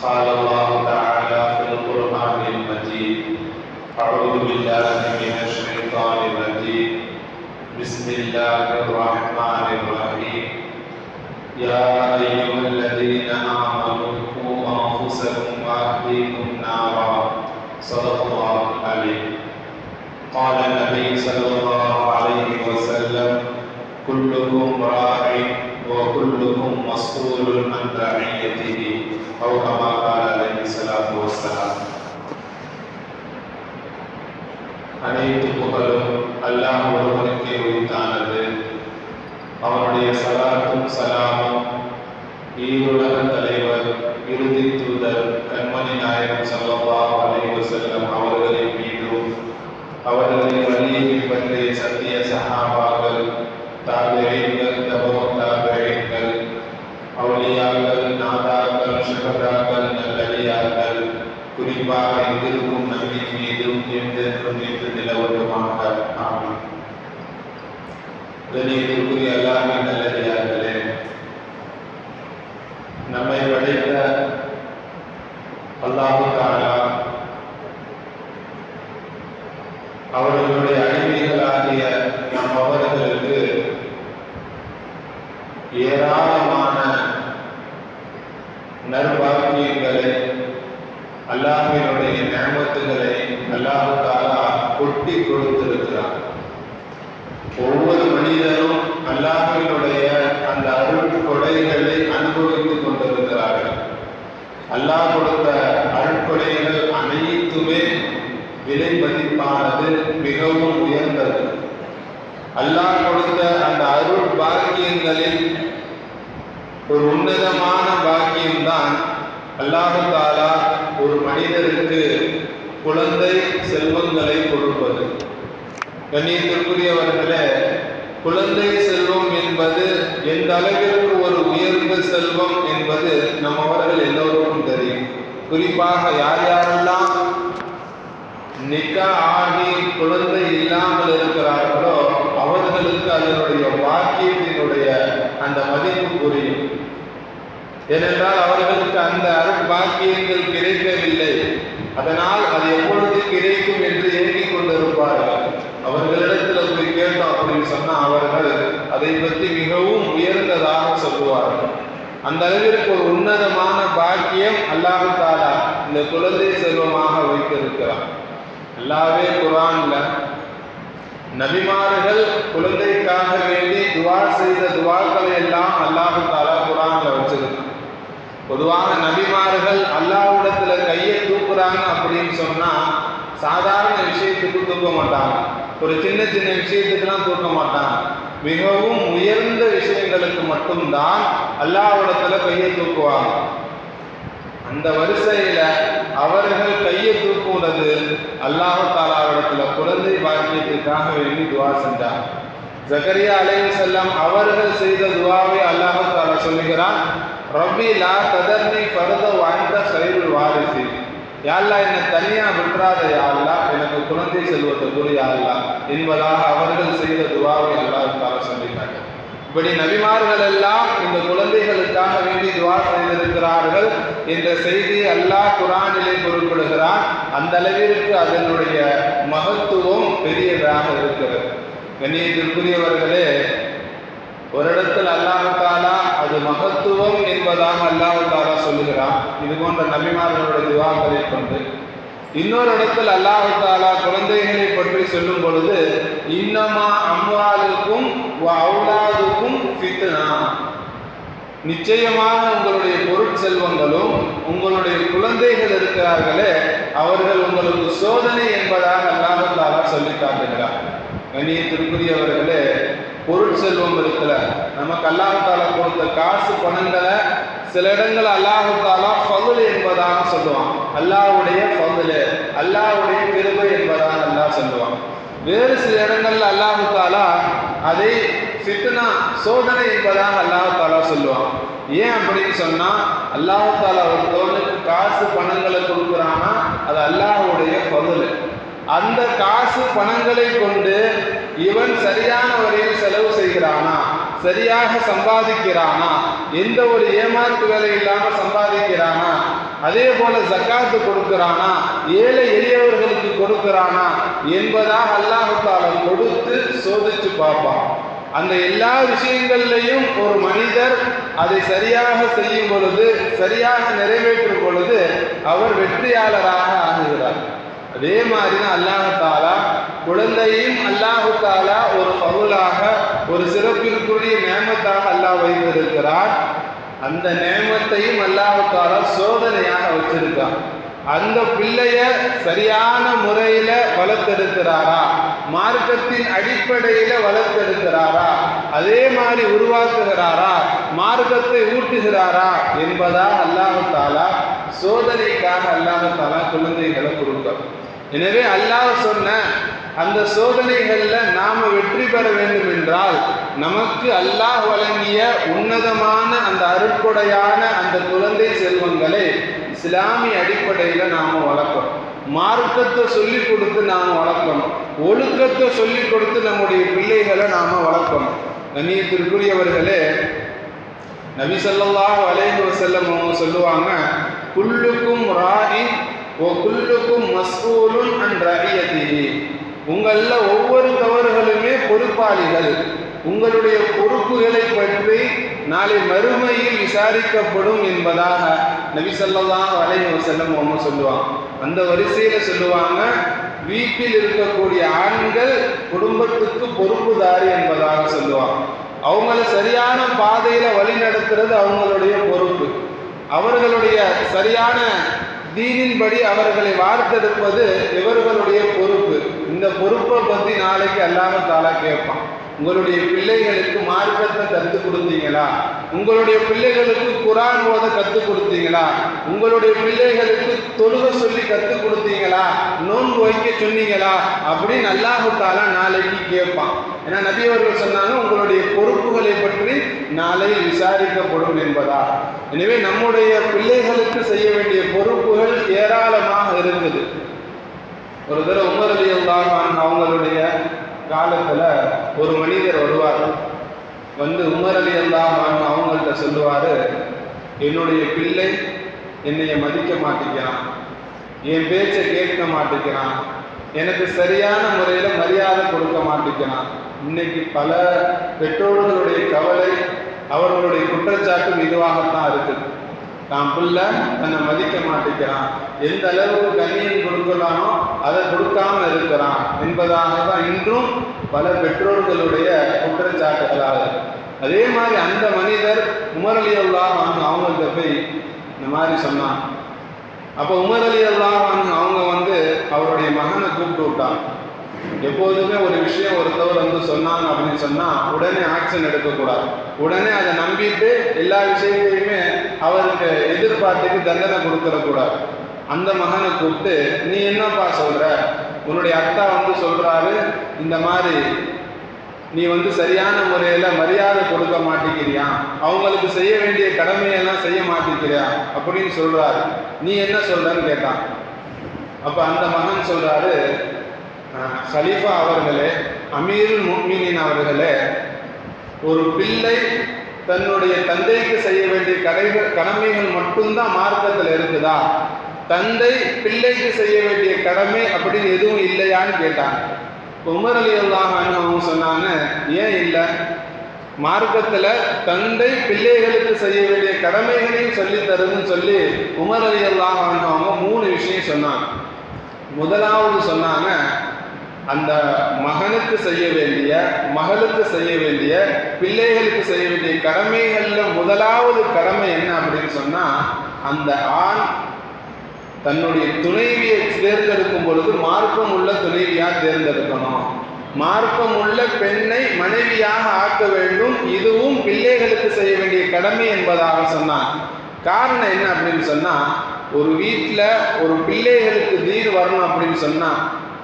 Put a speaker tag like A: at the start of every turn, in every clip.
A: قال الله تعالى في القرآن المجيد: أعوذ بالله من الشيطان الرجيم. بسم الله الرحمن الرحيم. يا أيها الذين آمنوا قوا أنفسكم وأهليكم نارا. صدق الله العليم. قال النبي صلى الله عليه وسلم: كلكم راع وكلكم مسؤول عن رعيته. أو كما قال عليه الصلاة والسلام. அனைத்து புகழும் அல்லாஹ் ஒருவனுக்கே உரித்தானது. அவனுடைய சலாத்தும் சலாமும் ஈருலக தலைவர் இறுதி தூதர் கண்மணி நாயகம் ஸல்லல்லாஹு அலைஹி வஸல்லம் அவர்களின் மீதும், அவர்களின் வழியை பின்பற்றிய சத்திய சஹாபாக்கள், தாபிஈன்கள், தபூ தாபிஈன்கள், அவுலியாக்கள், நாதாக்கள், ஷுஹதாக்கள், நல்லடியார்கள், குறிப்பாக எங்கிருக்கும் நபியின் மீதும் என்றென்றும் நின்று நிலவட்டுமாக. ஆமீன். கண்ணியத்திற்குரிய அல்லாஹ்வின் நல்லடியார்களே, நம்மை படைத்த அல்லாஹ் தஆலா அவர்களுடைய அடிமைகளாகிய நம் அவர்களுக்கு ஏராளமான நற்பாக்கியங்களை, அல்லாஹ்வினுடைய நிஅமத்துகளை அல்லாஹ் தஆலா கொட்டி கொடுத்திருக்கிறார். ஒவ்வொரு மனிதரும் அல்லாஹ்வினுடைய அந்த அருள் கொடைகளை அனுபவித்துக் கொண்டிருக்கிறார்கள். அல்லாஹ் கொடுத்த அருட்கொடைகள் அனைத்துமே விலை மதிப்பானது, மிகவும் உயர்ந்தது. அல்லாஹ் கொடுத்த அந்த அருள் பாக்கியங்களில் ஒரு உன்னதமான பாக்கியம்தான் அல்லாஹ் தஆலா ஒரு மனிதருக்கு குழந்தை செல்வங்களை கொடுப்பது. கண்ணியத்திற்குரியவர்களே, குழந்தை செல்வம் என்பது எந்த அளவிற்கு ஒரு உயர்ந்த செல்வம் என்பது நம் அவர்கள் எல்லோருக்கும் தெரியும். குறிப்பாக யார் யாரெல்லாம் நிக்கா ஆகி குழந்தை இல்லாமல் இருக்கிறார்களோ அவர்களுக்கு அதனுடைய பாக்கியத்தினுடைய அந்த மதிப்பு புரியும். ஏனென்றால் அவர்களுக்கு அந்த அருட்பாக்கியங்கள் கிடைக்கவில்லை. அதனால் அது எப்பொழுது கிடைக்கும் என்று ஏங்கிக் கொண்டிருப்பார்கள். அவர்களிடத்தில் போய் கேட்டோம் அப்படின்னு சொன்னா அவர்கள் அதை பற்றி மிகவும் உயர்ந்ததாக சொல்லுவார்கள். அந்த அளவிற்கு ஒரு உன்னதமான பாக்கியம் அல்லாஹ் தஆலா இந்த குழந்தை செல்வமாக வைத்திருக்கிறார். அல்லாஹ்வே குர்ஆன்ல நபிமார்கள் குழந்தைக்காக வேண்டி துஆ செய்த துஆக்களை எல்லாம் அல்லாஹ் தஆலா குர்ஆன்ல வச்சிருக்கார். பொதுவாக நபிமார்கள் அல்லாஹ்விடத்துல கையை தூக்குறாங்க அப்படின்னு சொன்னா சாதாரண விஷயத்துக்கு தூக்க மாட்டாங்க, ஒரு சின்ன சின்ன விஷயத்துக்கெல்லாம் தூக்க மாட்டாங்க. மிகவும் உயர்ந்த விஷயங்களுக்கு மட்டும்தான் அல்லாஹ்விடத்துல கையை தூக்குவாங்க. அந்த வரிசையில அவர்கள் கையை தூக்குவது அல்லாஹ் தஆலாவிடத்துல குழந்தை பாக்கியத்திற்காக வேண்டி துஆ செஞ்சாங்க. ஜக்கரியா அலைஹிஸ்ஸலாம் அவர்கள் செய்த துஆவை அல்லாஹ் தஆலா சொல்லுகிறான்: ரப்பி லா ததர்னி ஃபர்த வ அன்த கைருல் வாரிஸின். யா அல்லாஹ், என்னை தனியா விட்டுறாத யா அல்லாஹ், எனக்கு குழந்தை செல்வத்தை கொடு யா அல்லாஹ் என்பதாக அவர்கள் செய்த துஆவை அல்லாஹ் தஆலா சொல்லிட்டாங்க. இப்படி நபிமார்கள் எல்லாம் இந்த குழந்தைகளுக்காக வேண்டி துஆ செய்திருக்கிறார்கள் என்ற செய்தியை அல்லாஹ் குர்ஆனிலே குறிப்பிடுகிறான். அந்த அளவிற்கு அதனுடைய மகத்துவம் பெரியதாக இருக்கிறது. கண்ணியத்திற்குரியவர்களே, ஒரு இடத்தில் அல்லாஹ் தஆலா அது மகத்துவம் என்பதாக அல்லாஹ் தஆலா சொல்லுகிறான், இது போன்ற நபிமார்களுடைய துஆக்களை கொண்டு. இன்னொரு இடத்தில் அல்லாஹ் தஆலா குழந்தைகளை பற்றி சொல்லும் பொழுது, இன்னமா அம்வாலுக்கும் வ அவுலாதுக்கும் ஃபித்னா, நிச்சயமாக உங்களுடைய பொருட்செல்வங்களும் உங்களுடைய குழந்தைகள் இருக்கிறார்களே அவர்கள் உங்களுக்கு சோதனை என்பதாக அல்லாஹ் தஆலா சொல்லி காட்டுகிறார். கண்ணியத்திற்குரியவர்களே, பொருட்செல்வம் இருக்கிற நமக்கு அல்லாஹ் தஆலா கொடுத்த காசு பணங்களை சில இடங்கள் அல்லாஹ் தஆலா ஃபضل என்பதாக சொல்லுவான். அல்லாஹ்வுடைய ஃபضل, அல்லாஹ்வுடைய கிருபை என்பதாக அல்லாஹ் சொல்லுவான். வேறு சில இடங்கள்ல அல்லாஹ் தஆலா அதை ஃபித்னா, சோதனை என்பதாக அல்லாஹ் தஆலா சொல்லுவான். ஏன் அப்படின்னு சொன்னா, அல்லாஹ் தஆலா ஒருத்தவனுக்கு காசு பணங்களை கொடுக்குறான்னா அது அல்லாஹ்வுடைய ஃபضل. அந்த காசு பணங்களை கொண்டு இவன் சரியான வரையில் செலவு செய்கிறானா, சரியாக சம்பாதிக்கிறானா, எந்த ஒரு ஏமாற்று வேலை இல்லாம சம்பாதிக்கிறானா, அதே போல ஜக்காத்து கொடுக்கிறானா, ஏழை எளியவர்களுக்கு கொடுக்கிறானா என்பதாக அல்லாஹ் தஆலா கொடுத்து சோதிச்சு பார்ப்பான். அந்த எல்லா விஷயங்கள்லையும் ஒரு மனிதர் அதை சரியாக செய்யும் பொழுது, சரியாக நிறைவேற்றும் பொழுது அவர் வெற்றியாளராக ஆகுகிறார். அதே மாதிரி தான் அல்லாஹ் தஆலா குழந்தையும் அல்லாஹ் தஆலா ஒரு பவுலாக, ஒரு சிறப்பிற்குரிய நேமத்தாக அல்லாஹ் வைத்திருக்கிறார். அந்த நேமத்தையும் அல்லாஹ் தஆலா சோதனையாக வச்சிருக்கான். அந்த பிள்ளைய சரியான முறையில வளர்த்தெடுக்கிறாரா, மார்க்கத்தின் அடிப்படையில வளர்த்தெடுக்கிறாரா, அதே மாதிரி உருவாக்குகிறாரா, மார்க்கத்தை ஊட்டுகிறாரா என்பதா அல்லாஹ் தஆலா சோதனைக்காக அல்லாஹ் தஆலா குழந்தைகளை கொடுப்பார். எனவே அல்லாஹ் சொன்ன அந்த சோதனைகள்ல நாம வெற்றி பெற வேண்டும் என்றால் நமக்கு அல்லாஹ் வழங்கிய உன்னதமான அந்த அருட்கொடையான அந்த குழந்தை செல்வங்களை இஸ்லாமிய அடிப்படையில நாம வளர்க்கணும். மார்க்கத்தை சொல்லி கொடுத்து நாம வளர்க்கணும். ஒழுக்கத்தை சொல்லி கொடுத்து நம்முடைய பிள்ளைகளை நாம வளர்க்கணும். கண்ணியத்திற்குரியவர்களே, நபி ஸல்லல்லாஹு அலைஹி வஸல்லம் அவங்க சொல்லுவாங்க, குல்லுக்கும் ராஇன் வ குல்லுக்கும் மஸ்ஊலுன் அன் ரஇயத்திஹி. உங்கள ஒவ்வொருத்தவர்களுமே பொறுப்பாளிகள். உங்களுடைய பொறுப்புகளை பற்றி நாளை மறுமையில் விசாரிக்கப்படும் என்பதாக நபி ஸல்லல்லாஹு அலைஹி வஸல்லம் அவங்க சொல்லுவாங்க. அந்த வரிசையில சொல்லுவாங்க, வீட்டில் இருக்கக்கூடிய ஆண்கள் குடும்பத்துக்கு பொறுப்புதாரி என்பதாக சொல்லுவாங்க. அவங்கள சரியான பாதையில வழி நடத்துறது அவங்களுடைய பொறுப்பு. அவர்களுடைய சரியான தீனின்படி அவர்களை வார்த்தெடுப்பது இவர்களுடைய பொறுப்பு. இந்த பொறுப்பை பற்றி நாளைக்கு அல்லாஹ் தஆலா கேட்பான். உங்களுடைய பிள்ளைகளுக்கு மார்க்கத்தை கற்றுக் கொடுத்தீங்களா? உங்களுடைய பிள்ளைகளுக்கு குர்ஆன் ஓத கற்றுக் கொடுத்தீங்களா? உங்களுடைய பிள்ளைகளுக்கு தொழுகை சொல்லி கற்றுக் கொடுத்தீங்களா? நோன்பு வைக்க சொன்னீங்களா? அப்படின்னு அல்லாஹ் தஆலா நாளைக்கு கேட்பான். ஏன்னா நபி அவர்கள் சொன்னாங்க, உங்களுடைய பொறுப்புகளை பற்றி நாளை விசாரிக்கப்படும் என்பதா. எனவே நம்முடைய பிள்ளைகளுக்கு செய்ய வேண்டிய பொறுப்புகள் ஏராளமாக இருக்குது. ஒரு தடவை உமர் ரலியல்லாஹு அன்ஹு அவங்களுடைய காலத்துல ஒரு மனிதர் வருவார். வந்து உமர் ரலியல்லாஹு அன்ஹு அவங்கள்ட்ட சொல்லுவாரு, என்னுடைய பிள்ளை என்னைய மதிக்க மாட்டேங்கிறான், என் பேச்சை கேட்க மாட்டேங்கிறான், எனக்கு சரியான முறையில மரியாதை கொடுக்க மாட்டேங்கிறான். இன்னைக்கு பல பெற்றோர்களுடைய கவலை, அவர்களுடைய குற்றச்சாட்டும் இதுவாகத்தான் இருக்குது. தான் பிள்ளை தன்னை மதிக்க மாட்டேங்கிறான், எந்த அளவுக்கு கண்ணியம் கொடுக்கலாமோ அதை கொடுக்காம இருக்கிறான் என்பதாக தான் இன்றும் பல பெற்றோர்களுடைய குற்றச்சாட்டுகளாக. அதே மாதிரி அந்த மனிதர் உமர் ரலியல்லாஹு அன்ஹு அவங்கள்ட்ட போய் இந்த மாதிரி சொன்னான். அப்போ உமர் ரலியல்லாஹு அன்ஹு அவங்க வந்து அவருடைய மகனை கூப்பிட்டு விட்டாங்க. எப்போதுமே ஒரு விஷயம் ஒருத்தவர் வந்து சொன்னாங்க அப்படின்னு சொன்னா உடனே ஆக்ஷன் எடுக்கக்கூடாது. உடனே அதை நம்பிட்டு எல்லா விஷயத்தையுமே அவருக்கு எதிர்பார்த்துக்கு தண்டனை கொடுத்துடக்கூடாது. அந்த மகனை கூப்பிட்டு, நீ என்னப்பா சொல்ற, உன்னுடைய அத்தா வந்து சொல்றாரு இந்த மாதிரி நீ வந்து சரியான முறையில மரியாதை கொடுக்க மாட்டேங்கிறியா, அவங்களுக்கு செய்ய வேண்டிய கடமையெல்லாம் செய்ய மாட்டேங்கிறியா அப்படின்னு சொல்றாரு, நீ என்ன சொல்றன்னு கேட்டான். அப்ப அந்த மகன் சொல்றாரு, கலீஃபா அவர்களே, அமீருல் முஃமினீன் அவர்களே, ஒரு பிள்ளை தன்னுடைய தந்தைக்கு செய்ய வேண்டிய கடமைகள் மட்டும்தான் மார்க்கத்தில் இருக்குதா, தந்தை பிள்ளைக்கு செய்ய வேண்டிய கடமை அப்படின்னு எதுவும் இல்லையான்னு கேட்டாங்க. உமர் ரலியல்லாஹு அன்ஹு அவங்க சொன்னாங்க, ஏன் இல்லை, மார்க்கத்தில் தந்தை பிள்ளைகளுக்கு செய்ய வேண்டிய கடமைகளையும் சொல்லி தருதுன்னு சொல்லி உமர் ரலியல்லாஹு அன்ஹு அவங்க 3 விஷயம் சொன்னாங்க. முதலாவது சொன்னாங்க, அந்த மகனுக்கு செய்ய வேண்டிய, மகளுக்கு செய்ய வேண்டிய, பிள்ளைகளுக்கு செய்ய வேண்டிய கடமைகள்ல முதலாவது கடமை என்ன அப்படின்னு சொன்னா, அந்த ஆண் தன்னுடைய துணைவியை தேர்ந்தெடுக்கும் பொழுது மார்க்கம் உள்ள துணைவியா தேர்ந்தெடுக்கணும், மார்க்கம் உள்ள பெண்ணை மனைவியாக ஆக்க வேண்டும். இதுவும் பிள்ளைகளுக்கு செய்ய வேண்டிய கடமை என்பதாக சொன்னான். காரணம் என்ன அப்படின்னு சொன்னா, ஒரு வீட்டில் ஒரு பிள்ளைகளுக்கு தீர் வரணும் அப்படின்னு சொன்னா,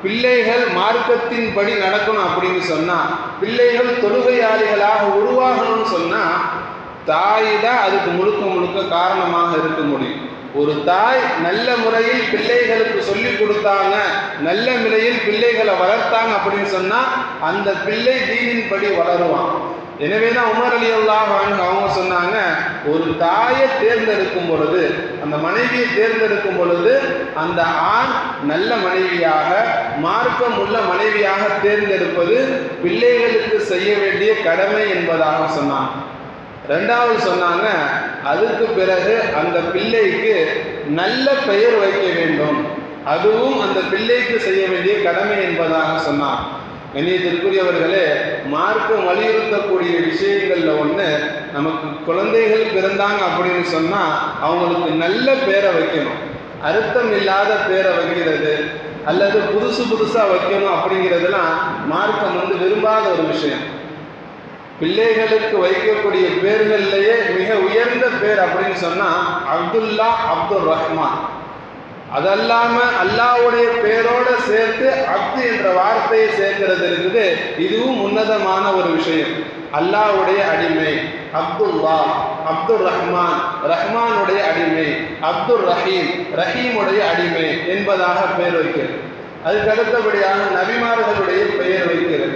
A: பிள்ளைகள் மார்க்கத்தின் படி நடக்கணும் அப்படின்னு சொன்னா, பிள்ளைகள் தொழுகையாளிகளாக உருவாகணும்னு சொன்னா, தாய் தான் அதுக்கு முழுக்க முழுக்க காரணமாக இருக்க முடியும். ஒரு தாய் நல்ல முறையில் பிள்ளைகளுக்கு சொல்லி கொடுத்தாங்க, நல்ல முறையில் பிள்ளைகளை வளர்த்தாங்க அப்படின்னு சொன்னா அந்த பிள்ளை தீனின் படி வளருவான். எனவேதான் உமர் ரலியல்லாஹு அன்ஹு அவங்க சொன்னாங்க, ஒரு தாயை தேர்ந்தெடுக்கும் பொழுது, அந்த மனைவியை தேர்ந்தெடுக்கும் பொழுது அந்த ஆண் நல்ல மனைவியாக, மார்க்கம் உள்ள மனைவியாக தேர்ந்தெடுப்பது பிள்ளைகளுக்கு செய்ய வேண்டிய கடமை என்பதாக சொன்னாங்க. ரெண்டாவது சொன்னாங்க, அதுக்கு பிறகு அந்த பிள்ளைக்கு நல்ல பெயர் வைக்க வேண்டும், அதுவும் அந்த பிள்ளைக்கு செய்ய வேண்டிய கடமை என்பதாக சொன்னார். கண்ணியத்திற்குரியவர்களே, மார்க்கம் வலியுறுத்தக்கூடிய விஷயங்கள்ல ஒன்று, நமக்கு குழந்தைகள் பிறந்தாங்க அப்படின்னு சொன்னா அவங்களுக்கு நல்ல பேரை வைக்கணும். அர்த்தம் இல்லாத பேரை வைக்கிறது அல்லது புதுசா வைக்கணும் அப்படிங்கிறதுலாம் மார்க்கம் விரும்பாத ஒரு விஷயம். பிள்ளைகளுக்கு வைக்கக்கூடிய பேர்கள்லயே மிக உயர்ந்த பேர் அப்படின்னு சொன்னா அப்துல்லா, அப்துல் ரஹ்மான். அதல்லாம அல்லாஹ்வுடைய பேரோட சேர்த்து அப்து என்ற வார்த்தையை சேர்க்கிறது இருக்குது. இதுவும் உன்னதமான ஒரு விஷயம். அல்லாஹ்வுடைய அடிமை அப்துல்லா, அப்துல் ரஹ்மான், ரஹ்மானுடைய அடிமை, அப்துல் ரஹீம், ரஹீமுடைய அடிமை என்பதாக பெயர் வைக்கிறது. அதுக்கு அடுத்தபடியாக நபிமார்களுடைய பெயர் வைக்கிறது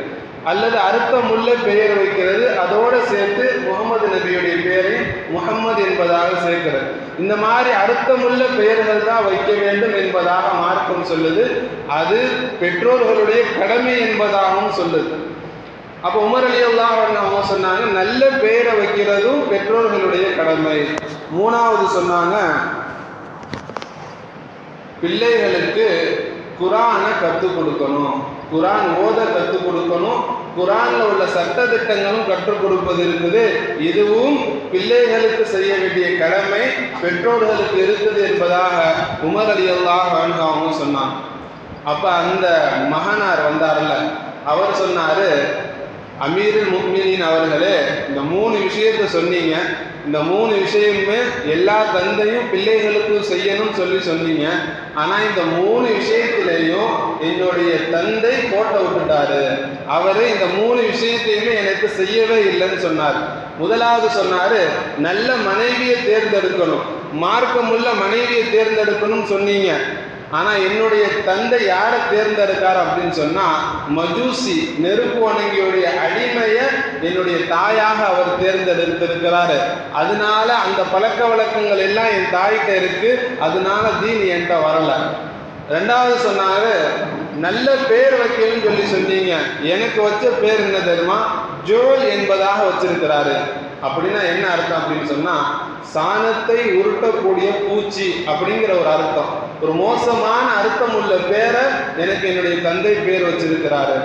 A: அல்லது அர்த்தமுள்ள பெயர் வைக்கிறது. அதோடு சேர்த்து முகமது நபியுடைய பெயரை முகம்மது என்பதாக சேர்க்கிறது. இந்த மாதிரி அர்த்தமுள்ள பெயர்கள் தான் வைக்க வேண்டும் என்பதாக மார்க்கம் சொல்லுது. அது பெற்றோர்களுடைய கடமை என்பதாகவும் சொல்லுது. அப்போ உமர் ரலியல்லாஹு அன்ஹு அவங்க சொன்னாங்க, நல்ல பெயரை வைக்கிறதும் பெற்றோர்களுடைய கடமை. மூணாவது சொன்னாங்க, பிள்ளைகளுக்கு குர்ஆனை கற்றுக் கொடுக்கணும், குர்ஆன் ஓத கற்றுக் கொடுக்கணும், குர்ஆன்ல உள்ள சட்ட திட்டங்களும் கற்றுக் கொடுப்பது இருக்குது. இதுவும் பிள்ளைகளுக்கு செய்ய வேண்டிய கடமை பெற்றோர்களுக்கு இருக்குது என்பதாக உமர் ரலியல்லாஹு அன்ஹு அவங்க சொன்னாங்க. அப்ப அந்த மகனார் வந்தார்ல, அவர் சொன்னாரு, அமீருல் முஃமினீன் அவர்களே, இந்த 3 விஷயத்தை சொன்னீங்க, இந்த 3 விஷயமுமே எல்லா தந்தையும் பிள்ளைகளுக்கு செய்யணும்னு சொன்னீங்க. ஆனால் இந்த 3 விஷயத்திலையும் என்னுடைய தந்தை கோட்டை விட்டுட்டாரு. அவரு இந்த 3 விஷயத்தையுமே எனக்கு செய்யவே இல்லைன்னு சொன்னார். முதலாவது சொன்னாரு, நல்ல மனைவியை தேர்ந்தெடுக்கணும், மார்க்கமுள்ள மனைவியை தேர்ந்தெடுக்கணும்னு சொன்னீங்க. ஆனால் என்னுடைய தந்தை யாரை தேர்ந்தெடுக்கார் அப்படின்னு சொன்னால், மஜூசி, நெருப்பு வணங்கியுடைய அடிமையை என்னுடைய தாயாக அவர் தேர்ந்தெடுத்திருக்கிறாரு. அதனால அந்த பழக்க வழக்கங்கள் எல்லாம் என் தாய்கிட்ட இருக்கு, அதனால தீன் என்கிட்ட வரல. ரெண்டாவது சொன்னாரு, நல்ல பேர் வைக்கணும்னு சொன்னீங்க. எனக்கு வச்ச பேர் என்ன தெரியுமா? ஜோல் என்பதாக வச்சிருக்கிறாரு. அப்படின்னா என்ன அர்த்தம் அப்படின்னு சொன்னா, சாணத்தை உருட்டக்கூடிய பூச்சி அப்படிங்கிற ஒரு அர்த்தம். ஒரு மோசமான அர்த்தம் உள்ள பேரை எனக்கு என்னுடைய தந்தை பேர் வச்சிருக்கிறாரு.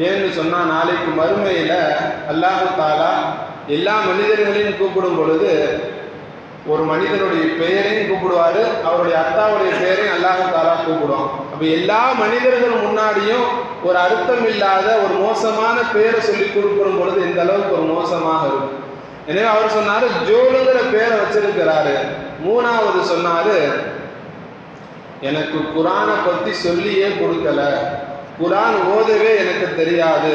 A: ஏன்னு சொன்னா, நாளைக்கு மறுமையில அல்லாஹ் தஆலா எல்லா மனிதர்களையும் கூப்பிடும் பொழுது ஒரு மனிதனுடைய பெயரையும் கூப்பிடுவாரு, அவருடைய அத்தாவுடைய பெயரையும் அல்லாஹ் தஆலா கூப்பிடுவான். அப்ப எல்லா மனிதர்கள் முன்னாடியும் ஒரு அர்த்தம் இல்லாத ஒரு மோசமான பேரை சொல்லி கொடுக்கும் பொழுது எந்த அளவுக்கு ஒரு மோசமாக இருக்கும். எனவே அவர் சொன்னாரு, ஜோலுங்கிற பேரை வச்சிருக்கிறாரு. மூணாவது சொன்னாரு, எனக்கு குர்ஆனை பத்தி சொல்லியே கொடுக்கல, குர்ஆன் ஓதவே எனக்கு தெரியாது,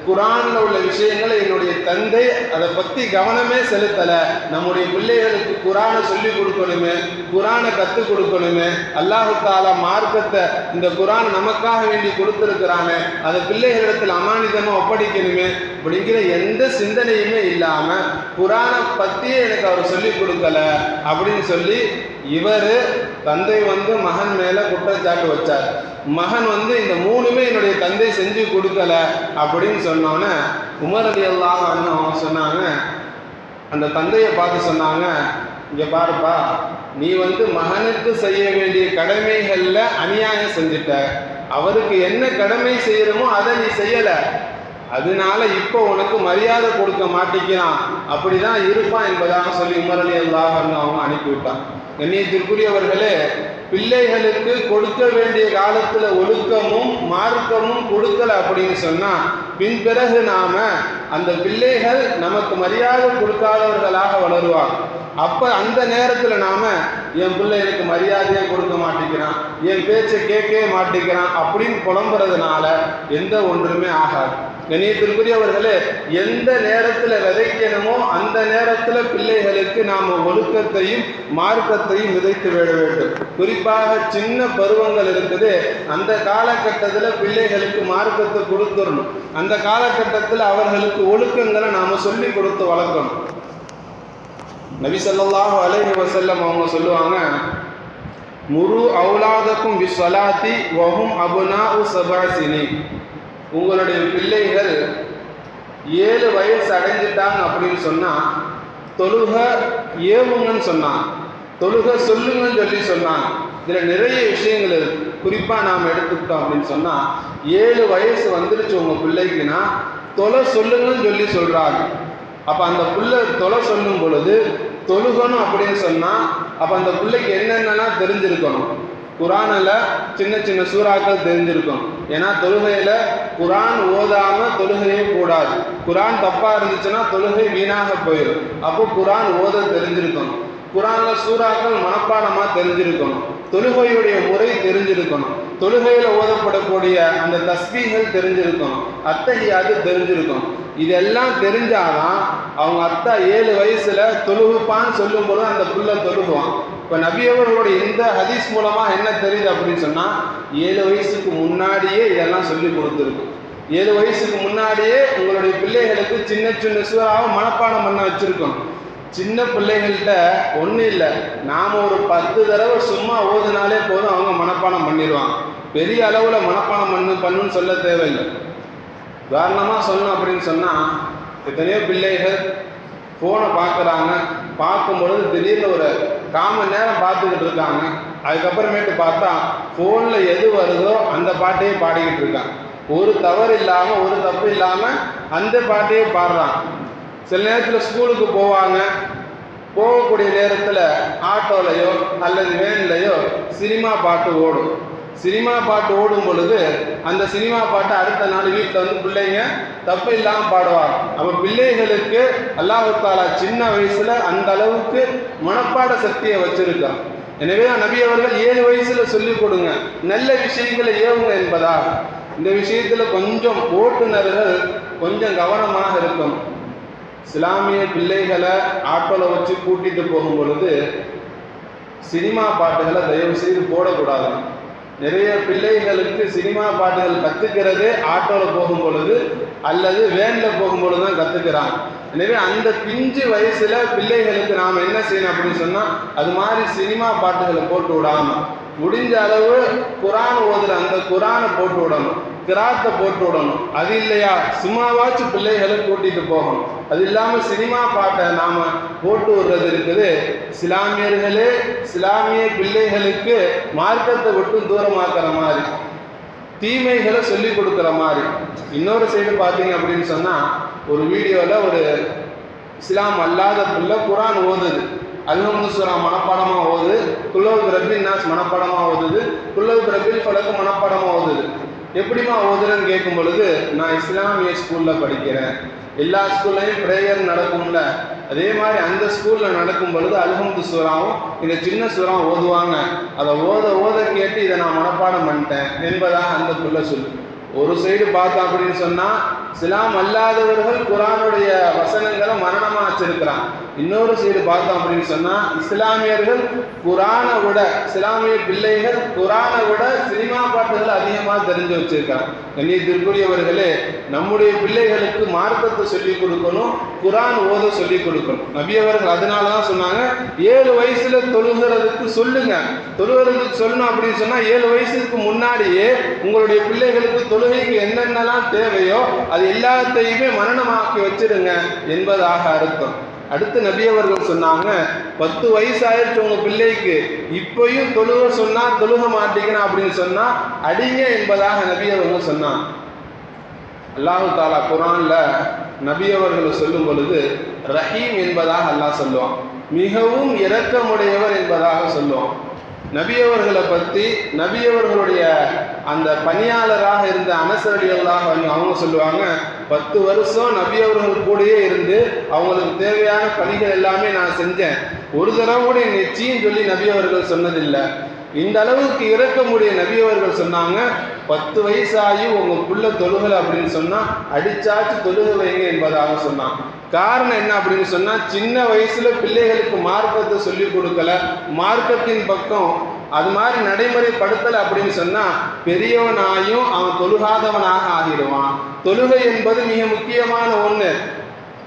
A: குர்ஆன்ல உள்ள விஷயங்களை என்னுடைய தந்தை அதை பத்தி கவனமே செலுத்தல. நம்முடைய பிள்ளைகளுக்கு குர்ஆனை சொல்லி கொடுக்கணுமே, குர்ஆனை கற்றுக் கொடுக்கணுமே, அல்லாஹ் தஆலா மார்க்கத்தை இந்த குர்ஆன் நமக்காக வேண்டி கொடுத்துருக்கிறானே, அதை பிள்ளைகளிடத்தில் அமானிதமா ஒப்படைக்கணுமே அப்படிங்கிற எந்த சிந்தனையுமே இல்லாம குர்ஆனை பத்தியே எனக்கு அவர் சொல்லி கொடுக்கல அப்படின்னு சொல்லி இவர் தந்தை மகன் மேல குற்றச்சாட்டு வச்சார். மகன் இந்த 3மே என்னுடைய தந்தை செஞ்சு கொடுக்கல அப்படின்னு சொன்னோன்னே உமர் ரலியல்லாஹு அன்ஹு அவங்க சொன்னாங்க, அந்த தந்தையை பார்த்து சொன்னாங்க, இங்க பாருப்பா, நீ மகனுக்கு செய்ய வேண்டிய கடமைகள்ல அநியாயம் செஞ்சுட்ட, அவருக்கு என்ன கடமை செய்யணுமோ அதை நீ செய்யல, அதனால இப்போ உனக்கு மரியாதை கொடுக்க மாட்டேங்கிறான், அப்படிதான் இருப்பான் என்பதாக சொல்லி உமர் ரலியல்லாஹு அன்ஹு அவங்க அனுப்பிவிட்டான். கண்ணியத்திற்குரியவர்களே, பிள்ளைகளுக்கு கொடுக்க வேண்டிய காலத்துல ஒழுக்கமும் மார்க்கமும் கொடுக்கல அப்படின்னு சொன்னா பின்பிறகு நாம அந்த பிள்ளைகள் நமக்கு மரியாதை கொடுக்காதவர்களாக வளருவாங்க. அப்ப அந்த நேரத்துல நாம என் பிள்ளை எனக்கு மரியாதையை கொடுக்க மாட்டேங்கிறான், என் பேச்சை கேட்கவே மாட்டேங்கிறான் அப்படின்னு புலம்புறதுனால எந்த ஒன்றுமே ஆகாது. கண்ணியத்திற்குரியவர்களே, எந்த நேரத்தில் விதைக்கணுமோ அந்த நேரத்தில் பிள்ளைகளுக்கு நாம் ஒழுக்கத்தையும் மார்க்கத்தையும் விதைத்து விட வேண்டும். குறிப்பாக சின்ன பருவங்கள் இருக்குது, அந்த காலகட்டத்தில் பிள்ளைகளுக்கு மார்க்கத்தை கொடுத்துடணும். அந்த காலகட்டத்தில் அவர்களுக்கு ஒழுக்கங்களை நாம் சொல்லி கொடுத்து வளர்க்கணும். நபி ஸல்லல்லாஹு அலைஹி வஸல்லம் அவங்க சொல்லுவாங்க, முரு அவுலாதக்கும் பிஸ்ஸலாத்தி வஹும் அபுனாஉ சபஅ சினீன். உங்களுடைய பிள்ளைகள் 7 வயசு அடைஞ்சிட்டாங்க அப்படின்னு சொன்னால் தொழுக ஏவுங்கன்னு சொன்னாங்க, தொழுக சொல்லுங்கன்னு சொன்னாங்க. இதில் நிறைய விஷயங்கள் இருக்குது. குறிப்பாக நாம் எடுத்துக்கிட்டோம் அப்படின்னு சொன்னால் 7 வயசு வந்துருச்சு உங்கள் பிள்ளைக்குன்னா தொலை சொல்லுங்கன்னு சொல்கிறாங்க. அப்போ அந்த பிள்ளை தொலை சொல்லும் பொழுது தொழுகணும் அப்படின்னு சொன்னால் அப்போ அந்த பிள்ளைக்கு என்னென்னலாம் தெரிஞ்சிருக்கணும். குரானில் சின்ன சின்ன சூறாக்கள் தெரிஞ்சிருக்கும். ஏன்னா தொழுகையில் குரான் ஓதாமல் தொழுகையே கூடாது. குரான் தப்பாக இருந்துச்சுன்னா தொழுகை வீணாக போயிடும். அப்போ குரான் ஓத தெரிஞ்சிருக்கணும். குரானில் சூறாக்கள் மனப்பாடமாக தெரிஞ்சிருக்கணும். தொழுகையுடைய முறை தெரிஞ்சிருக்கணும். தொழுகையில் ஓதப்படக்கூடிய அந்த தஸ்பீகள் தெரிஞ்சிருக்கணும். அத்தஹியாத்து தெரிஞ்சிருக்கணும். இதெல்லாம் தெரிஞ்சாதான் அவங்க அத்தா 7 வயசுல தொழுகுப்பான்னு சொல்லும் போது அந்த புள்ள தொழுகுவான். இப்போ நபியவர்களுடைய இந்த ஹதீஸ் மூலமாக என்ன தெரியுது அப்படின்னு சொன்னால் 7 வயசுக்கு முன்னாடியே இதெல்லாம் சொல்லி கொடுத்துருக்கு. 7 வயசுக்கு முன்னாடியே உங்களுடைய பிள்ளைகளுக்கு சின்ன சின்ன சூறாவை மனப்பாடம் பண்ண வச்சுருக்கணும். சின்ன பிள்ளைகள்கிட்ட ஒன்றும் இல்லை, நாம் ஒரு 10 தடவை சும்மா ஓதுனாலே போதும், அவங்க மனப்பாடம் பண்ணிடுவாங்க. பெரிய அளவில் மனப்பாடம் பண்ணுன்னு சொல்ல தேவையில்லை. உதாரணமாக சொல்லணும் அப்படின்னு சொன்னால் எத்தனையோ பிள்ளைகள் ஃபோனை பார்க்குறாங்க, பார்க்கும்பொழுது திடீர்னு ஒரு 1/4 மணி நேரம் பார்த்துக்கிட்டு இருக்காங்க. அதுக்கப்புறமேட்டு பார்த்தா ஃபோனில் எது வருதோ அந்த பாட்டையே பாடிக்கிட்டு இருக்காங்க. ஒரு தவறு இல்லாமல் ஒரு தப்பு இல்லாமல் அந்த பாட்டையே பாடுறாங்க. சில நேரத்தில் ஸ்கூலுக்கு போவாங்க, போகக்கூடிய நேரத்தில் ஆட்டோலையோ அல்லது வேன்லையோ சினிமா பாட்டு ஓடும். சினிமா பாட்டு ஓடும் பொழுது அந்த சினிமா பாட்டை அடுத்த நாள் வீட்டில் வந்து பிள்ளைங்க தப்பு இல்லாமல் பாடுவாங்க. அப்போ பிள்ளைகளுக்கு அல்லாஹ் தஆலா சின்ன வயசில் அந்த அளவுக்கு மனப்பாட சக்தியை வச்சிருக்கான். எனவே நபி அவர்கள் 7 வயசில் சொல்லிக் கொடுங்க, நல்ல விஷயங்களை ஏவுங்க என்பதா. இந்த விஷயத்தில் கொஞ்சம் ஓட்டுநர்கள் கொஞ்சம் கவனமாக இருக்கும். இஸ்லாமிய பிள்ளைகளை ஆட்டோவில் வச்சு கூட்டிகிட்டு போகும் பொழுது சினிமா பாட்டுகளை தயவு செய்து போடக்கூடாது. நிறைய பிள்ளைகளுக்கு சினிமா பாட்டுகள் கற்றுக்கிறதே ஆட்டோவில் போகும் பொழுது அல்லது வேனில் போகும்பொழுது தான் கற்றுக்கிறாங்க. எனவே அந்த பிஞ்சு வயசில் பிள்ளைகளுக்கு நாம் என்ன செய்யணும் அப்படின்னு சொன்னால் அது மாதிரி சினிமா பாட்டுகளை போட்டு விடாமல் முடிஞ்ச அளவு குரான் ஓதுற அந்த குரானை போட்டு விடணும், கிராத்தை போட்டு விடணும். அது இல்லையா சும்மாவாச்சும் பிள்ளைகளை கூட்டிகிட்டு போகணும். அது இல்லாமல் சினிமா பாட்டை நாம் போட்டு விடுறது இருக்குது. இஸ்லாமியர்களே இஸ்லாமிய பிள்ளைகளுக்கு மார்க்கத்தை விட்டு தூரமாக்குற மாதிரி, தீமைகளை சொல்லி கொடுக்குற மாதிரி. இன்னொரு சைடு பார்த்தீங்க அப்படின்னு சொன்னால் ஒரு வீடியோவில் ஒரு இஸ்லாம் அல்லாத பிள்ளை குரான் ஓதுது. அல்ஹம்து சூரா மனப்பாடமாக ஓதுது, குல்லு பிரபின் நாஸ் மனப்பாடமாக ஓதுது, குல்லு பிரபில் ஃபலக் மனப்பாடமாக ஓதுது. எப்படிமா ஓதுறேன்னு கேட்கும் பொழுது நான் இஸ்லாமிய ஸ்கூலில் படிக்கிறேன், எல்லா ஸ்கூல்லையும் ப்ரேயர் நடக்கும்ல, அதே மாதிரி அந்த ஸ்கூலில் நடக்கும் பொழுது அல்ஹம்து சூராவும் இந்த சின்ன சூறாவும் ஓதுவாங்க, அதை ஓத கேட்டு இதை நான் மனப்பாடம் பண்ணிட்டேன் என்பதாக அந்த பிள்ளை சொல்லு. ஒரு சைடு பார்த்தோம் அப்படின்னு சொன்னால் இஸ்லாம் அல்லாதவர்கள் குரானுடைய வசனங்களை மரணமாக வச்சிருக்கிறாங்க. இன்னொரு சைடு பார்த்தோம் அப்படின்னு சொன்னால் இஸ்லாமியர்கள் குரானை விட, இஸ்லாமிய பிள்ளைகள் குரானை விட சினிமா பாட்டுகள் அதிகமாக தெரிஞ்சு வச்சிருக்காங்க. கண்ணியத்திற்குரியவர்களே, நம்முடைய பிள்ளைகளுக்கு மார்க்கத்தை சொல்லிக் கொடுக்கணும், குரான் ஓத சொல்லிக் கொடுக்கணும். நபி அவர்கள் அதனால தான் சொன்னாங்க 7 வயசுல தொழுகிறதுக்கு சொல்லுங்க. தொழுகிறதுக்கு சொல்லணும் அப்படின்னு சொன்னால் 7 வயசுக்கு முன்னாடியே உங்களுடைய பிள்ளைகளுக்கு தொழுகைக்கு என்னென்னலாம் தேவையோ அது எல்லாத்தையுமே மரணமாக்கி வச்சிருங்க என்பதாக அர்த்தம். அடுத்து நபி அவர்கள் சொன்னாங்க 10 வயசு ஆயிடுச்சு உங்க பிள்ளைக்கு, இப்பயும் தொழுக சொன்னா தொழுக மாட்டீங்கன்னா அப்படின்னு சொன்னா அடிங்க என்பதாக நபி அவர்கள் சொன்னாங்க. அல்லாஹு தாலா குரான்ல நபி அவர்கள் சொல்லும் பொழுது ரஹீம் என்பதாக அல்லாஹ் சொல்லுவான், மிகவும் இரக்கமுடையவர் என்பதாக சொல்லுவான். நபியவர்களை பற்றி நபியவர்களுடைய அந்த பணியாளராக இருந்த அனஸ் ரலியல்லாஹு அன்ஹு அவங்க சொல்லுவாங்க, 10 வருஷம் நபியவர்கள் கூடயே இருந்து அவங்களுக்கு தேவையான பணிகள் எல்லாமே நான் செஞ்சேன், ஒரு தடவை கூட நிச்சயம் சொல்லி நபியவர்கள் சொன்னதில்லை. இந்த அளவுக்கு இறக்கமுடைய நபியவர்கள் சொன்னாங்க 10 வயசாகி உங்கள் புள்ள தொழுகலை அப்படின்னு சொன்னால் அடிச்சாச்சு தொழுக வைங்க என்பதாக சொன்னாங்க. காரணம் என்ன அப்படின்னு சொன்னால் சின்ன வயசுல பிள்ளைகளுக்கு மார்க்கத்தை சொல்லிக் கொடுக்கல, மார்க்கத்தின் பக்கம் அது மாதிரி நடைமுறைப்படுத்தலை அப்படின்னு சொன்னா பெரியவனாயும் அவன் தொழுகாதவனாக ஆகிடுவான். தொழுகை என்பது மிக முக்கியமான ஒன்று.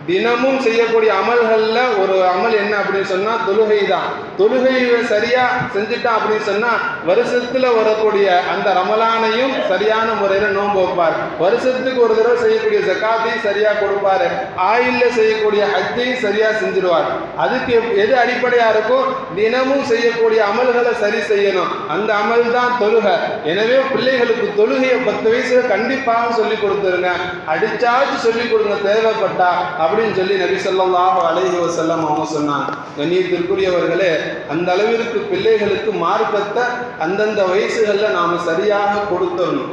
A: தினமும் செய்யக்கூடிய அமல்கள்ல ஒரு அமல் என்ன அப்படின்னு சொன்னா தொழுகை தான். தொழுகையை சரியா செஞ்சுட்டான் அப்படின்னு சொன்னா வருஷத்துல வரக்கூடிய அந்த ரமலானையும் சரியான முறையில நோன்பு வைப்பார். வருஷத்துக்கு ஒரு தடவை செய்யக்கூடிய ஜகாத்தையும் சரியா கொடுப்பாரு. ஆயில்ல செய்யக்கூடிய ஹஜ்ஜையும் சரியா செஞ்சிருவார். அதுக்கு எது அடிப்படையா இருக்கோ தினமும் செய்யக்கூடிய அமல்களை சரி செய்யணும். அந்த அமல் தான் தொழுகை. எனவே பிள்ளைகளுக்கு தொழுகையை 10 வயசுல கண்டிப்பாக சொல்லி கொடுத்துருங்க. அடிச்சாச்சு சொல்லி கொடுங்க தேவைப்பட்டா அப்படின்னு சொல்லி நபி ஸல்லல்லாஹு அலைஹி வஸல்லம் அவங்க சொன்னாங்க. கண்ணியத்திற்குரியவர்களே, அந்த அளவிற்கு பிள்ளைகளுக்கு மார்க்கத்தை அந்தந்த வயசுகளில் நாம் சரியாக கொடுத்துடணும்.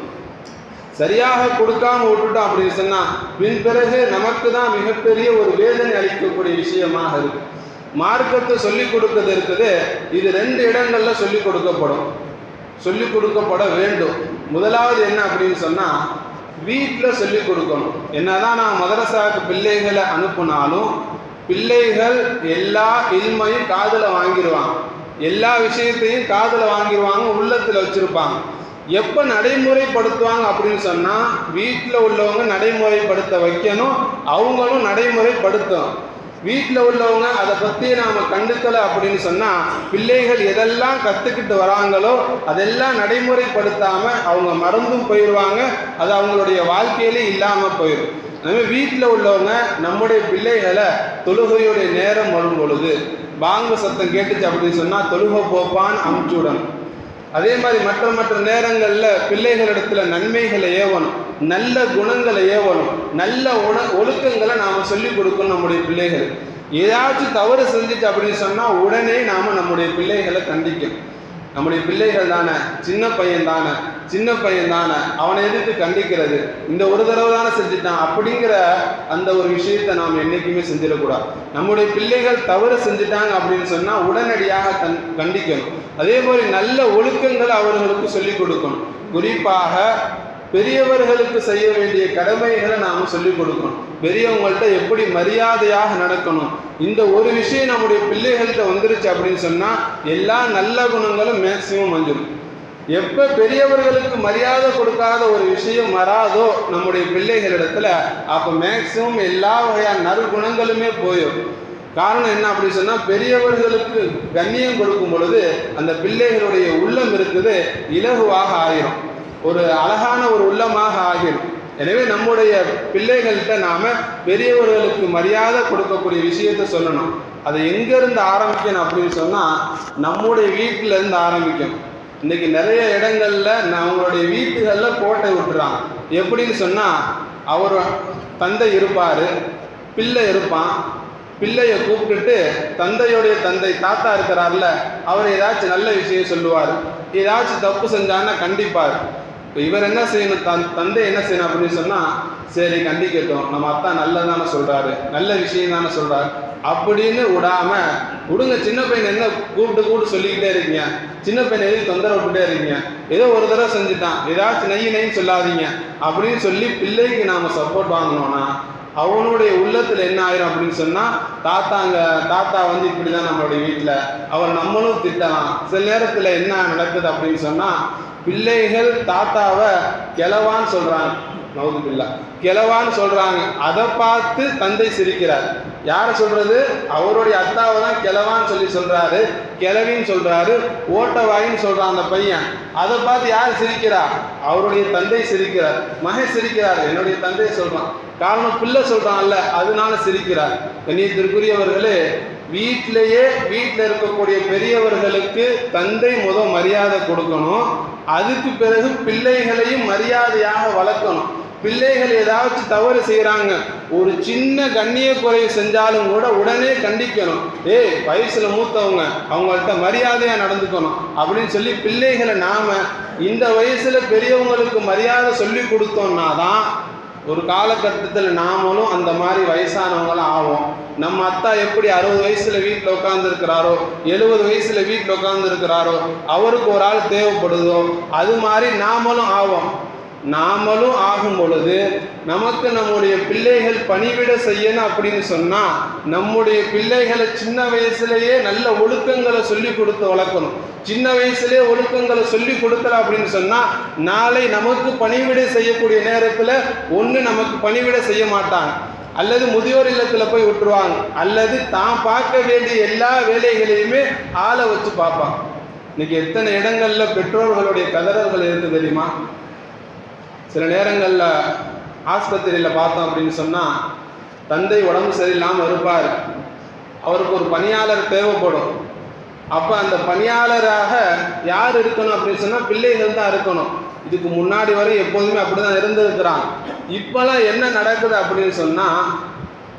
A: சரியாக கொடுக்காம விட்டுட்டோம் அப்படின்னு சொன்னா பின் பிறகு நமக்கு தான் மிகப்பெரிய ஒரு வேதனை அளிக்கக்கூடிய விஷயமாக இருக்கு. மார்க்கத்தை சொல்லிக் கொடுக்கிறது இருக்குது, இது 2 இடங்கள்ல சொல்லிக் கொடுக்கப்பட வேண்டும். முதலாவது என்ன அப்படின்னு சொன்னா வீட்டில் சொல்லிக் கொடுக்கணும். என்னதான் நான் மதரசாவுக்கு பிள்ளைகளை அனுப்புனாலும் பிள்ளைகள் எல்லா இல்மையும் காதில் வாங்கிடுவாங்க, எல்லா விஷயத்தையும் காதில் வாங்கிடுவாங்க, உள்ளத்தில் வச்சிருப்பாங்க. எப்போ நடைமுறைப்படுத்துவாங்க அப்படின்னு சொன்னால் வீட்டில் உள்ளவங்க நடைமுறைப்படுத்த வைக்கணும், அவங்களும் நடைமுறைப்படுத்தணும். வீட்டில் உள்ளவங்க அதை பற்றி நாம் கண்டுக்கலை அப்படின்னு சொன்னால் பிள்ளைகள் எதெல்லாம் கற்றுக்கிட்டு வராங்களோ அதெல்லாம் நடைமுறைப்படுத்தாமல் அவங்க மறந்தும் போயிடுவாங்க, அது அவங்களுடைய வாழ்க்கையிலே இல்லாமல் போயிடும். எனவே வீட்டில் உள்ளவங்க நம்முடைய பிள்ளைகளை தொழுகையுடைய நேரம் வரும் பொழுது பாங்கு சத்தம் கேட்டுச்சு அப்படின்னு சொன்னால் தொழுகை போப்பான்னு அமுச்சுடணும். அதே மாதிரி மற்ற நேரங்களில் பிள்ளைகளிடத்துல நன்மைகளை ஏவணும், நல்ல குணங்களை ஏவணும், நல்ல ஒழுக்கங்களை நாம் சொல்லிக் கொடுக்கணும். நம்முடைய பிள்ளைகள் ஏதாச்சும் தவறு செஞ்சுட்டு அப்படின்னு சொன்னால் உடனே நாம் நம்முடைய பிள்ளைகளை கண்டிக்கணும். நம்முடைய பிள்ளைகள் தானே, சின்ன பையன் தானே, அவனை எதுக்கு கண்டிக்கிறது, இந்த ஒரு தடவை தானே செஞ்சுட்டான் அப்படிங்கிற அந்த ஒரு விஷயத்தை நாம் என்றைக்குமே செஞ்சிடக்கூடாது. நம்முடைய பிள்ளைகள் தவறு செஞ்சுட்டாங்க அப்படின்னு சொன்னால் உடனடியாக கண்டிக்கணும். அதே மாதிரி நல்ல ஒழுக்கங்களை அவர்களுக்கு சொல்லிக் கொடுக்கணும். குறிப்பாக பெரியவர்களுக்கு செய்ய வேண்டிய கடமைகளை நாம் சொல்லிக் கொடுக்கணும். பெரியவங்கள்ட்ட எப்படி மரியாதையாக நடக்கணும், இந்த ஒரு விஷயம் நம்முடைய பிள்ளைகள்கிட்ட வந்துருச்சு அப்படின்னு சொன்னால் எல்லா நல்ல குணங்களும் மேக்சிமம் வந்துடும். எப்போ பெரியவர்களுக்கு மரியாதை கொடுக்காத ஒரு விஷயம் வராதோ நம்முடைய பிள்ளைகளிடத்துல அப்போ மேக்சிமம் எல்லா வகையான நற்குணங்களுமே போயிடும். காரணம் என்ன அப்படின்னு சொன்னால் பெரியவர்களுக்கு கண்ணியம் கொடுக்கும் பொழுது அந்த பிள்ளைகளுடைய உள்ளம் இருக்குது இலகுவாக ஆகிரும், ஒரு அழகான ஒரு உள்ளமாக ஆகிரும். எனவே நம்முடைய பிள்ளைகள்கிட்ட நாம் பெரியவர்களுக்கு மரியாதை கொடுக்கக்கூடிய விஷயத்தை சொல்லணும். அதை எங்கேருந்து ஆரம்பிக்கணும் அப்படின்னு சொன்னால் நம்முடைய வீட்டிலேருந்து ஆரம்பிக்கணும். இன்றைக்கி நிறைய இடங்களில் அவங்களுடைய வீட்டுகளில் கோட்டை விட்டுறாங்க. எப்படின்னு சொன்னால் அவர் தந்தை இருப்பார், பிள்ளை இருப்பான், பிள்ளையை கூப்பிட்டுட்டு தந்தையுடைய தந்தை தாத்தா இருக்கிறார்ல அவர் ஏதாச்சும் நல்ல விஷயம் சொல்லுவார், ஏதாச்சும் தப்பு செஞ்சாங்கன்னா கண்டிப்பார். இவர் என்ன செய்யணும், தந்தை என்ன செய்யணும் அப்படின்னு சொன்னால் சரி கண்டிக்கட்டும், நம்ம அத்தா நல்லதானே சொல்கிறாரு, நல்ல விஷயம் தானே சொல்கிறாரு அப்படின்னு விடாமல் விடுங்க. சின்ன பையன் என்ன கூப்பிட்டு சொல்லிக்கிட்டே இருக்கீங்க, சின்ன பையனை எதுவும் தொந்தரவு விட்டுட்டே இருக்கீங்க, ஏதோ ஒரு தடவை செஞ்சுட்டான் ஏதாச்சும் நெய்ன்னு சொல்லாதீங்க அப்படின்னு சொல்லி பிள்ளைக்கு நாம் சப்போர்ட் வாங்கினோன்னா அவனுடைய உள்ளத்தில் என்ன ஆயிரும் அப்படின்னு சொன்னால் தாத்தா வந்து இப்படி தான் நம்மளுடைய வீட்டில் அவர் நம்மளும் திட்டலாம். சில நேரத்தில் என்ன நடக்குது அப்படின்னு சொன்னால் பிள்ளைகள் தாத்தாவை கிழவான்னு சொல்கிறாங்க, நவுதுபில்லா கிழவான்னு சொல்கிறாங்க. அதை பார்த்து தந்தை சிரிக்கிறார். யாரை சொல்கிறது, அவருடைய அத்தாவை தான் கிழவான்னு சொல்கிறாரு, கிழவின்னு சொல்கிறாரு, ஓட்டவாயின்னு சொல்கிறான் அந்த பையன். அதை பார்த்து யார் சிரிக்கிறா, அவருடைய தந்தை சிரிக்கிறார், மகன் சிரிக்கிறார், என்னுடைய தந்தை சொல்கிறான். காரணம் பிள்ளை சொல்கிறான்ல அதனால சிரிக்கிறார். கண்ணியத்திற்குரியவர்களே, வீட்டில் இருக்கக்கூடிய பெரியவர்களுக்கு தந்தை மரியாதை கொடுக்கணும். அதுக்கு பிறகு பிள்ளைகளையும் மரியாதையாக வளர்க்கணும். பிள்ளைகள் ஏதாச்சும் தவறு செய்கிறாங்க, ஒரு சின்ன கண்ணிய குறைவு செஞ்சாலும் கூட உடனே கண்டிக்கணும். வயசுல மூத்தவங்க அவங்கள்ட்ட மரியாதையாக நடந்துக்கணும் அப்படின்னு சொல்லி பிள்ளைகளை நாம் இந்த வயசுல பெரியவங்களுக்கு மரியாதை சொல்லி கொடுத்தோம்னா தான் ஒரு காலகட்டத்தில் நாமளும் அந்த மாதிரி வயசானவங்களாம் ஆகும். நம்ம அத்தா எப்படி 60 வயசுல வீட்டில் உட்காந்துருக்கிறாரோ, 70 வயசுல வீட்டில் உட்காந்துருக்கிறாரோ, அவருக்கு ஒரு ஆள் தேவைப்படுதோ அது மாதிரி நாமளும் ஆவோம். நாமளும் ஆகும் பொழுது நமக்கு நம்முடைய பிள்ளைகள் பணிவிட செய்யணும் அப்படின்னு சொன்னா நம்முடைய பிள்ளைகளை சின்ன வயசுலேயே நல்ல ஒழுக்கங்களை சொல்லி கொடுத்து வளர்க்கணும். சின்ன வயசுலேயே ஒழுக்கங்களை சொல்லி கொடுக்கல அப்படின்னு சொன்னா நாளை நமக்கு பணிவிடை செய்யக்கூடிய நேரத்தில் ஒன்று நமக்கு பணிவிடை செய்ய மாட்டாங்க, அல்லது முதியோர் இல்லத்தில் போய் விட்டுருவாங்க, அல்லது தான் பார்க்க வேண்டிய எல்லா வேலைகளையுமே ஆளை வச்சு பார்ப்பாங்க. இன்னைக்கு எத்தனை இடங்கள்ல பெற்றோர்களுடைய கதறல்கள் இருக்கு தெரியுமா? சில நேரங்களில் ஆஸ்பத்திரியில் பார்த்தோம் அப்படின்னு சொன்னால் தந்தை உடம்பு சரியில்லாமல் இருப்பார், அவருக்கு ஒரு பணியாளர் தேவைப்படும். அப்போ அந்த பணியாளராக யார் இருக்கணும் அப்படின்னு சொன்னால் பிள்ளைகள் தான் இருக்கணும். இதுக்கு முன்னாடி வரை எப்போதுமே அப்படி தான் இருந்திருக்கிறான். இப்போலாம் என்ன நடக்குது அப்படின்னு சொன்னால்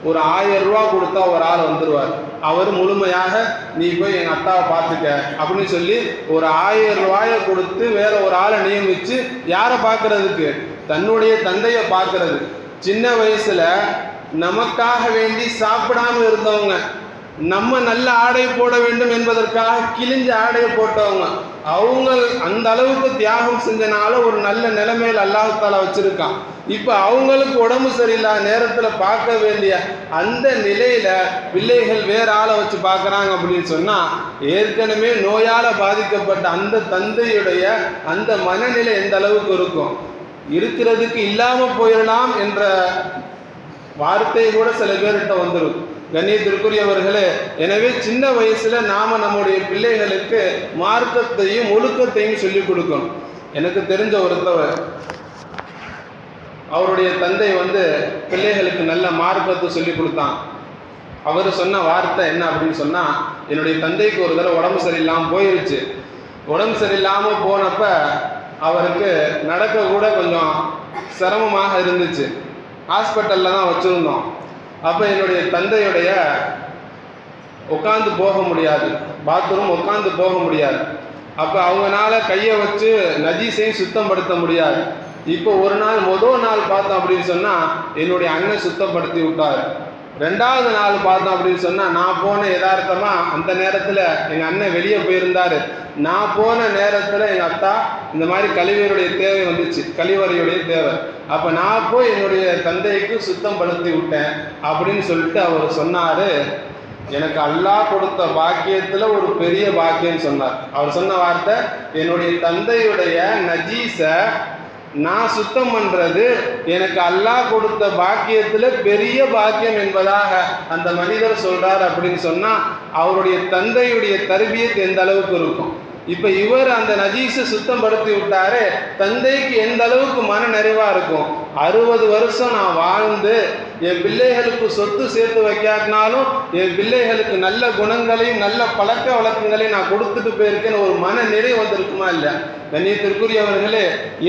A: ஒரு 1000 ரூபா கொடுத்தா ஒரு ஆள் வந்துடுவார், அவர் முழுமையாக நீ போய் எங்கள் அத்தாவை பார்த்துக்க அப்படின்னு சொல்லி ஒரு 1000 ரூபாயை கொடுத்து வேற ஒரு ஆளை நியமித்து யாரை பார்க்கறதுக்கு? தன்னுடைய தந்தையை பார்க்கறது. சின்ன வயசுல நமக்காக வேண்டி சாப்பிடாம இருந்தவங்க, நம்ம நல்ல ஆடை போட வேண்டும் என்பதற்காக கிழிஞ்ச ஆடையை போட்டவங்க, அவங்க அந்த அளவுக்கு தியாகம் செஞ்சனால ஒரு நல்ல நிலைமையில் அல்லாஹ் தஆலா வச்சிருக்கான். இப்போ அவங்களுக்கு உடம்பு சரியில்லாத நேரத்தில் பார்க்க வேண்டிய அந்த நிலையில பிள்ளைகள் வேற ஆளை வச்சு பார்க்குறாங்க அப்படின்னு சொன்னால் ஏற்கனவே நோயால் பாதிக்கப்பட்ட அந்த தந்தையுடைய அந்த மனநிலை எந்த அளவுக்கு இருக்கும்? இருக்கிறதுக்கு இல்லாமல் போயிடலாம் என்ற வார்த்தை கூட சில பேர்கிட்ட வந்துடும். கண்ணியத்திற்குரியவர்களே, எனவே சின்ன வயசுல நாம நம்முடைய பிள்ளைகளுக்கு மார்க்கத்தையும் ஒழுக்கத்தையும் சொல்லிக் கொடுக்கணும். எனக்கு தெரிஞ்ச ஒருத்தவர், அவருடைய தந்தை பிள்ளைகளுக்கு நல்ல மார்க்கத்தை சொல்லி கொடுத்தான். அவர் சொன்ன வார்த்தை என்ன அப்படின்னு சொன்னா, என்னுடைய தந்தைக்கு ஒரு தடவை உடம்பு சரியில்லாமல் போயிருச்சு. உடம்பு சரியில்லாமல் போனப்ப அவருக்கு நடக்க கூட கொஞ்சம் சிரமமாக இருந்துச்சு. ஹாஸ்பிட்டலில் தான் வச்சுருந்தோம். அப்போ என்னுடைய தந்தையுடைய உட்காந்து போக முடியாது, பாத்ரூம் உட்காந்து போக முடியாது. அப்போ அவங்களால கையை வச்சு நஜீஸையும் சுத்தப்படுத்த முடியாது. இப்போ ஒரு நாள் முதல் நாள் பார்த்தோம் அப்படின்னு சொன்னால் என்னுடைய அண்ணன் சுத்தப்படுத்தி விட்டார். 2வது நாள் பார்த்தோம் அப்படின்னு சொன்னால் நான் போன யதார்த்தமாக அந்த நேரத்தில் எங்கள் அண்ணன் வெளியே போயிருந்தார். நான் போன நேரத்தில் எங்கள் அத்தா இந்த மாதிரி கழிவறையுடைய தேவை வந்துச்சு, கழிவறையுடைய தேவை. அப்போ நான் போய் என்னுடைய தந்தைக்கு சுத்தம் படுத்தி விட்டேன் அப்படின்னு சொல்லிட்டு அவர் சொன்னார். எனக்கு அல்லாஹ் கொடுத்த பாக்கியத்தில் ஒரு பெரிய பாக்கியம் சொன்னார். அவர் சொன்ன வார்த்தை, என்னுடைய தந்தையுடைய நஜீஸை நான் சுத்தம் பண்றது எனக்கு அல்லாஹ் கொடுத்த பாக்கியத்துல பெரிய பாக்கியம் என்பதாக அந்த மனிதர் சொல்றார் அப்படின்னு சொன்னா அவருடைய தந்தையுடைய தர்பியத் எந்த அளவுக்கு இருக்கும்? இப்ப இவர் அந்த நஜீஸை சுத்தம் படுத்தி விட்டாரு, தந்தைக்கு எந்த அளவுக்கு மன நிறைவா இருக்கும்? 60 வருஷம் நான் வாழ்ந்து என் பிள்ளைகளுக்கு சொத்து சேர்த்து வைக்காட்டினாலும் என் பிள்ளைகளுக்கு நல்ல குணங்களையும் நல்ல பழக்க வழக்கங்களையும் நான் கொடுத்துட்டு போயிருக்கேன்னு ஒரு மன நிறைவு வந்திருக்குமா இல்லை? கண்ணியத்திற்குரியவர்களே,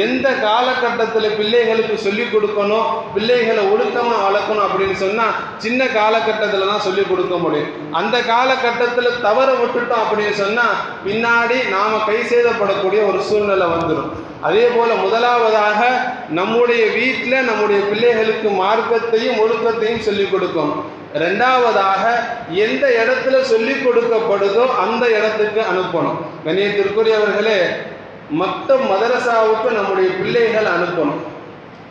A: எந்த காலகட்டத்தில் பிள்ளைகளுக்கு சொல்லிக் கொடுக்கணும், பிள்ளைகளை ஒழுக்கமாக வளர்க்கணும் அப்படின்னு சொன்னால் சின்ன காலகட்டத்தில் தான் சொல்லிக் கொடுக்க முடியும். அந்த காலகட்டத்தில் தவற விட்டுட்டோம் அப்படின்னு சொன்னால் பின்னாடி நாம் கை செய்தப்படக்கூடிய ஒரு சூழ்நிலை வந்துடும். அதே போல் முதலாவதாக நம்முடைய வீட்டில் நம்முடைய பிள்ளைகளுக்கு மார்க்கத்தையும் ஒழுக்கத்தையும் சொல்லிக் கொடுக்கணும். 2வதாக எந்த இடத்துல சொல்லிக் கொடுக்கப்படுதோ அந்த இடத்துக்கு அனுப்பணும். கண்ணியத்திற்குரியவர்களே, மக்தப் மதரசாவுக்கு நம்முடைய பிள்ளைகள் அனுப்பணும்.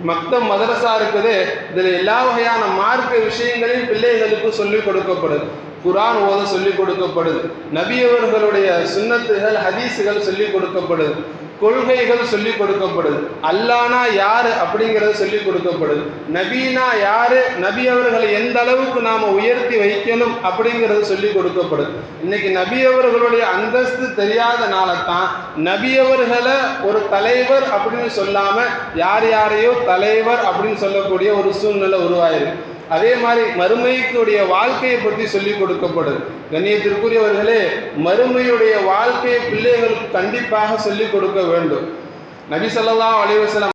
A: மக்தப் மதரசா இருக்குது, இதில் எல்லா வகையான மார்க்க விஷயங்களையும் பிள்ளைகளுக்கு சொல்லிக் கொடுக்கப்படுது. குர்ஆன் ஓத சொல்லிக் கொடுக்கப்படுது, நபியவர்களுடைய சுன்னத்துகள் ஹதீஸுகள் சொல்லிக் கொடுக்கப்படுது, கொள்கைகள் சொல்லிக் கொடுக்கப்படுது, அல்லானா யாரு அப்படிங்கிறது சொல்லிக் கொடுக்கப்படுது, நபீனா யாரு, நபி அவர்களை எந்த அளவுக்கு நாம உயர்த்தி வைக்கணும் அப்படிங்கிறது சொல்லிக் கொடுக்கப்படுது. இன்னைக்கு நபி அவர்களுடைய அந்தஸ்து தெரியாதனால தான் நபி அவர்களை ஒரு தலைவர் அப்படின்னு சொல்லாம யார் யாரையோ தலைவர் அப்படின்னு சொல்லக்கூடிய ஒரு சூழ்நிலை உருவாயிருக்கு. அதே மாதிரி மறுமைக்குடைய வாழ்க்கையை பற்றி சொல்லிக் கொடுக்கப்படுது. கண்ணியத்திற்குரியவர்களே, மறுமையுடைய வாழ்க்கையை பிள்ளைகளுக்கு கண்டிப்பாக சொல்லிக் கொடுக்க வேண்டும். நபி ஸல்லல்லாஹு அலைஹி வஸல்லம்